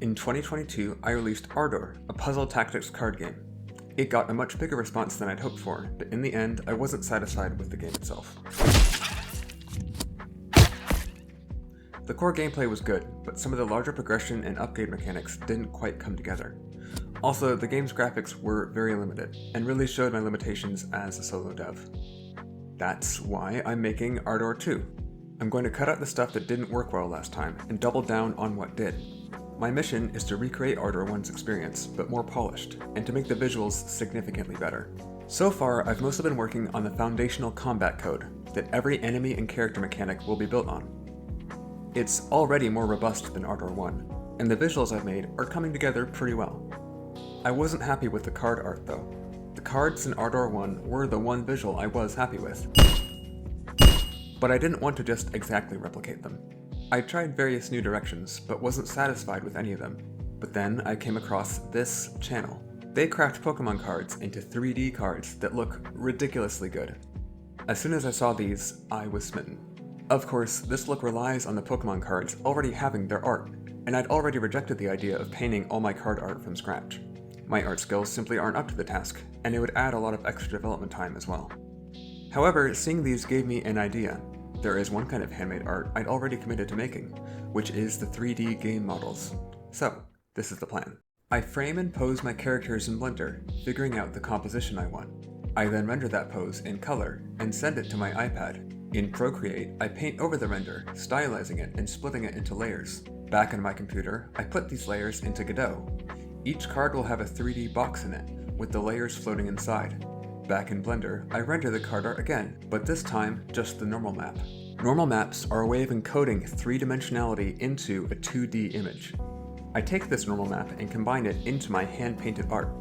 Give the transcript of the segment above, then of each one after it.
In 2022, I released Ardor, a puzzle tactics card game. It got a much bigger response than I'd hoped for, but in the end, I wasn't satisfied with the game itself. The core gameplay was good, but some of the larger progression and upgrade mechanics didn't quite come together. Also, the game's graphics were very limited, and really showed my limitations as a solo dev. That's why I'm making Ardor 2. I'm going to cut out the stuff that didn't work well last time, and double down on what did. My mission is to recreate Ardor 1's experience, but more polished, and to make the visuals significantly better. So far, I've mostly been working on the foundational combat code that every enemy and character mechanic will be built on. It's already more robust than Ardor 1, and the visuals I've made are coming together pretty well. I wasn't happy with the card art though. The cards in Ardor 1 were the one visual I was happy with, but I didn't want to just exactly replicate them. I tried various new directions, but wasn't satisfied with any of them. But then I came across this channel. They craft Pokemon cards into 3D cards that look ridiculously good. As soon as I saw these, I was smitten. Of course, this look relies on the Pokemon cards already having their art, and I'd already rejected the idea of painting all my card art from scratch. My art skills simply aren't up to the task, and it would add a lot of extra development time as well. However, seeing these gave me an idea. There is one kind of handmade art I'd already committed to making, which is the 3D game models. So, this is the plan. I frame and pose my characters in Blender, figuring out the composition I want. I then render that pose in color and send it to my iPad. In Procreate, I paint over the render, stylizing it and splitting it into layers. Back on my computer, I put these layers into Godot. Each card will have a 3D box in it, with the layers floating inside. Back in Blender, I render the card art again, but this time just the normal map. Normal maps are a way of encoding 3-dimensionality into a 2D image. I take this normal map and combine it into my hand-painted art.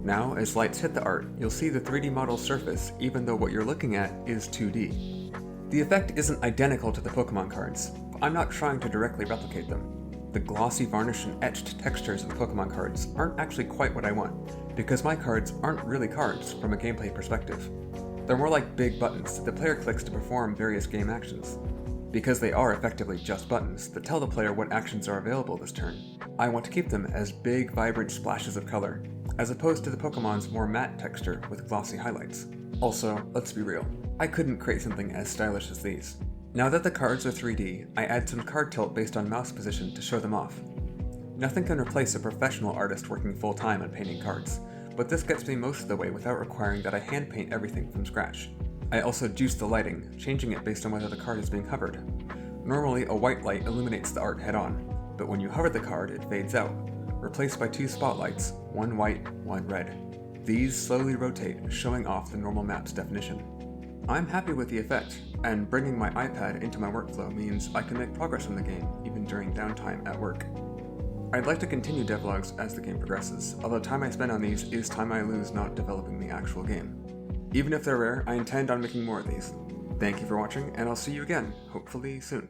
Now, as lights hit the art, you'll see the 3D model surface even though what you're looking at is 2D. The effect isn't identical to the Pokemon cards, but I'm not trying to directly replicate them. The glossy varnish and etched textures of the Pokemon cards aren't actually quite what I want, because my cards aren't really cards from a gameplay perspective. They're more like big buttons that the player clicks to perform various game actions. Because they are effectively just buttons that tell the player what actions are available this turn, I want to keep them as big, vibrant splashes of color, as opposed to the Pokemon's more matte texture with glossy highlights. Also, let's be real, I couldn't create something as stylish as these. Now that the cards are 3D, I add some card tilt based on mouse position to show them off. Nothing can replace a professional artist working full-time on painting cards, but this gets me most of the way without requiring that I hand paint everything from scratch. I also juice the lighting, changing it based on whether the card is being hovered. Normally, a white light illuminates the art head-on, but when you hover the card, it fades out, replaced by 2 spotlights, one white, one red. These slowly rotate, showing off the normal map's definition. I'm happy with the effect, and bringing my iPad into my workflow means I can make progress on the game even during downtime at work. I'd like to continue devlogs as the game progresses, although time I spend on these is time I lose not developing the actual game. Even if they're rare, I intend on making more of these. Thank you for watching, and I'll see you again, hopefully soon.